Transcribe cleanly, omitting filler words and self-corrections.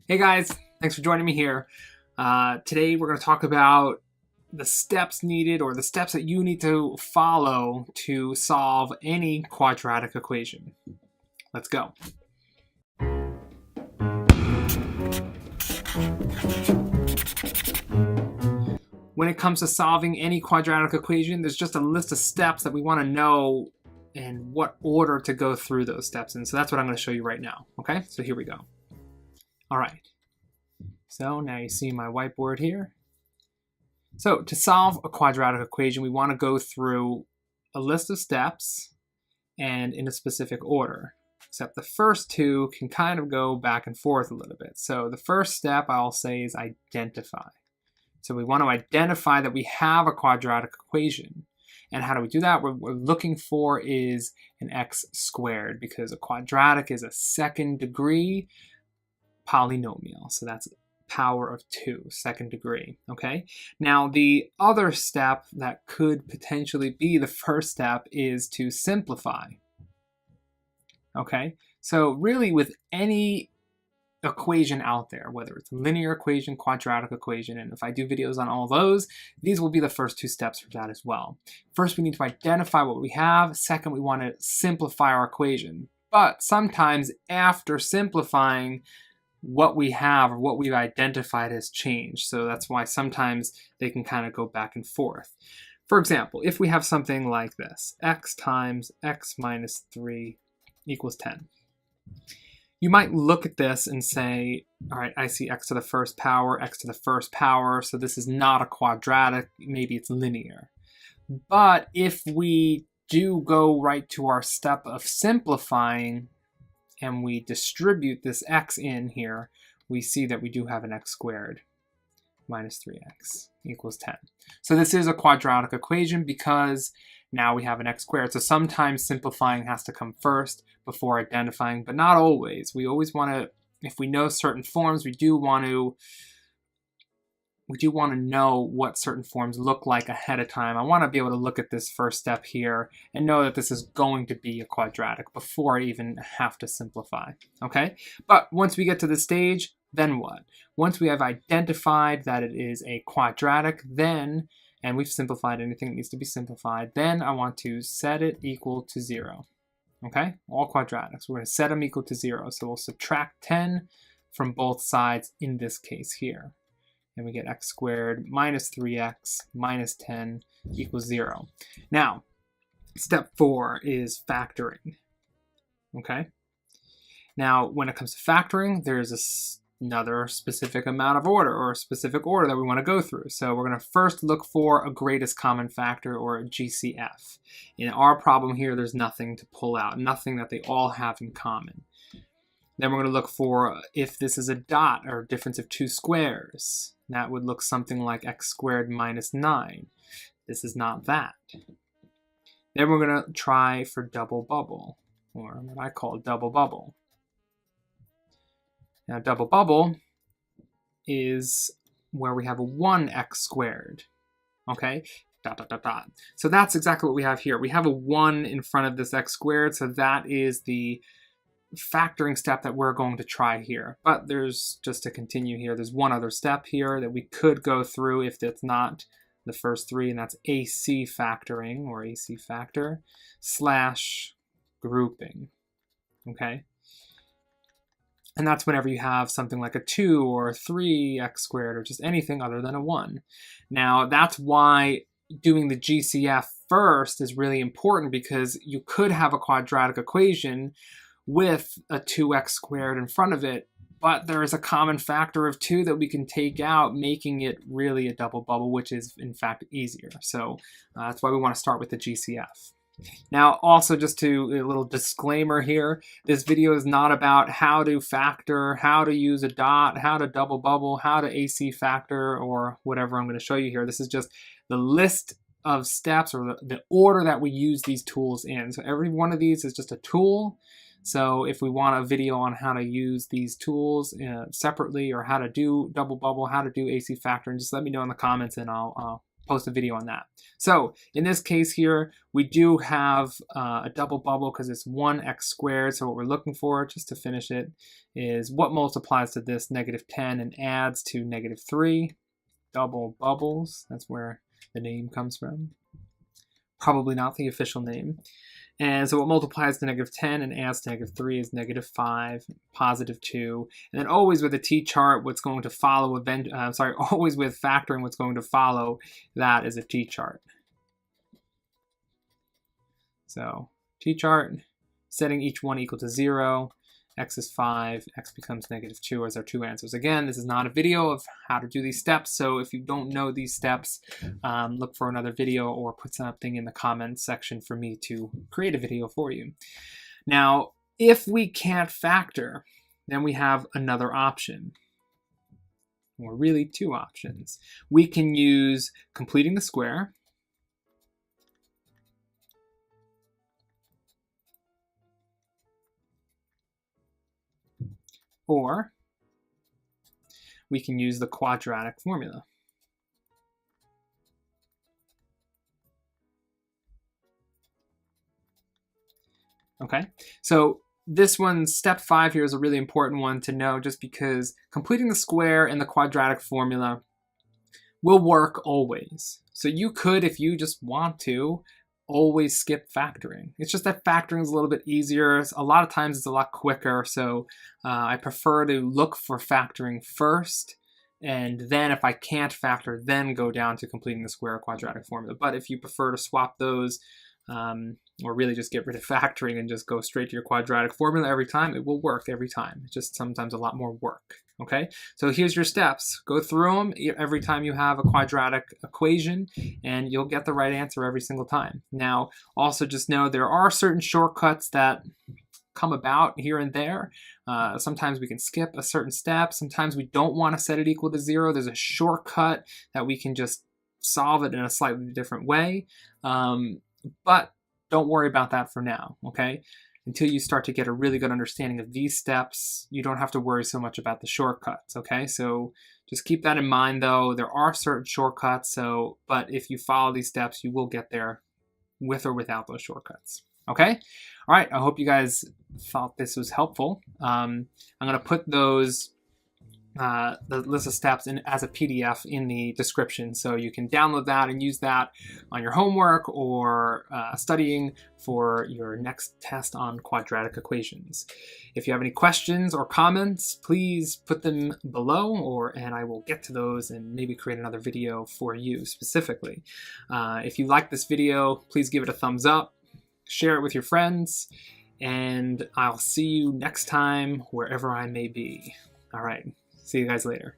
Hey guys, thanks for joining me here. Today we're going to talk about the steps needed, or the steps that you need to follow to solve any quadratic equation. Let's go. When it comes to solving any quadratic equation, there's just a list of steps that we want to know and what order to go through those steps in. So that's what I'm going to show you right now. Okay, so here we go. All right. So now you see my whiteboard here. So to solve a quadratic equation, we want to go through a list of steps and in a specific order. Except the first two can kind of go back and forth a little bit. So the first step I'll say is identify. So we want to identify that we have a quadratic equation. And how do we do that? What we're looking for is an x squared, because a quadratic is a second degree polynomial. So that's power of 2, second degree, okay? Now, the other step that could potentially be the first step is to simplify, okay? So really, with any equation out there, whether it's a linear equation, quadratic equation, and if I do videos on all those, these will be the first two steps for that as well. First, we need to identify what we have. Second, we want to simplify our equation. But sometimes after simplifying, what we have or what we've identified has changed. So that's why sometimes they can kind of go back and forth. For example, if we have something like this, x times x minus 3 equals 10. You might look at this and say, all right, I see x to the first power, x to the first power, so this is not a quadratic, maybe it's linear. But if we do go right to our step of simplifying, and we distribute this x in here, we see that we do have an x squared minus 3x equals 10. So this is a quadratic equation because now we have an x squared. So sometimes simplifying has to come first before identifying, but not always. We always want to, if we know certain forms, we do want to know what certain forms look like ahead of time. I want to be able to look at this first step here and know that this is going to be a quadratic before I even have to simplify, okay? But once we get to this stage, then what? Once we have identified that it is a quadratic, then, and we've simplified anything that needs to be simplified, then I want to set it equal to 0, okay? All quadratics, we're going to set them equal to 0. So we'll subtract 10 from both sides in this case here. And we get x squared minus 3x minus 10 equals 0. Now, step 4 is factoring, okay? Now, when it comes to factoring, there's another specific amount of order, or a specific order that we want to go through. So we're going to first look for a greatest common factor, or a GCF. In our problem here, there's nothing to pull out, nothing that they all have in common. Then we're going to look for if this is a dot, or a difference of two squares. That would look something like x squared minus 9. This is not that. Then we're going to try for double bubble, or what I call double bubble. Now, double bubble is where we have a 1x squared, okay? Dot, dot, dot, dot. So that's exactly what we have here. We have a 1 in front of this x squared, so that is the factoring step that we're going to try here. But there's, just to continue here, there's one other step here that we could go through if it's not the first three, and that's AC factoring, or AC factor slash grouping, okay? And that's whenever you have something like a 2 or a 3x squared, or just anything other than a 1. Now, that's why doing the GCF first is really important, because you could have a quadratic equation with a 2x squared in front of it, but there is a common factor of 2 that we can take out, making it really a double bubble, which is in fact easier. So that's why we want to start with the GCF. Now, also, just a little disclaimer here, this video is not about how to factor, how to use a dot, how to double bubble, how to AC factor, or whatever I'm going to show you here. This is just the list of steps, or the order that we use these tools in. So every one of these is just a tool. So if we want a video on how to use these tools separately, or how to do double bubble, how to do AC factor, and just let me know in the comments, and I'll post a video on that. So in this case here, we do have a double bubble because it's 1x squared. So what we're looking for, just to finish it, is what multiplies to this -10 and adds to -3. Double bubbles, that's where the name comes from. Probably not the official name. And so what multiplies to -10 and adds to -3 is -5, +2. And then always with a t-chart, what's going to follow, always with factoring, what's going to follow that is a t-chart. So t-chart, setting each one equal to 0. X is 5, x becomes -2 as our two answers. Again, this is not a video of how to do these steps, so if you don't know these steps, look for another video or put something in the comments section for me to create a video for you. Now, if we can't factor, then we have another option, or really two options. We can use completing the square, or we can use the quadratic formula. Okay, so this one, step 5 here, is a really important one to know, just because completing the square and the quadratic formula will work always. So you could, if you just want to, always skip factoring. It's just that factoring is a little bit easier. A lot of times it's a lot quicker, so I prefer to look for factoring first, and then if I can't factor, then go down to completing the square or quadratic formula. But if you prefer to swap those, or really just get rid of factoring and just go straight to your quadratic formula every time, it will work every time. It's just sometimes a lot more work. Okay, so here's your steps. Go through them every time you have a quadratic equation, and you'll get the right answer every single time. Now, also just know there are certain shortcuts that come about here and there. Sometimes we can skip a certain step. Sometimes we don't want to set it equal to 0. There's a shortcut that we can just solve it in a slightly different way. But don't worry about that for now, okay? Until you start to get a really good understanding of these steps, you don't have to worry so much about the shortcuts, okay? So just keep that in mind, though. There are certain shortcuts, but if you follow these steps, you will get there with or without those shortcuts, okay? All right, I hope you guys thought this was helpful. I'm gonna put those the list of steps as a PDF in the description, so you can download that and use that on your homework or studying for your next test on quadratic equations. If you have any questions or comments, please put them below, and I will get to those and maybe create another video for you specifically. If you like this video, please give it a thumbs up, share it with your friends, and I'll see you next time wherever I may be. All right. See you guys later.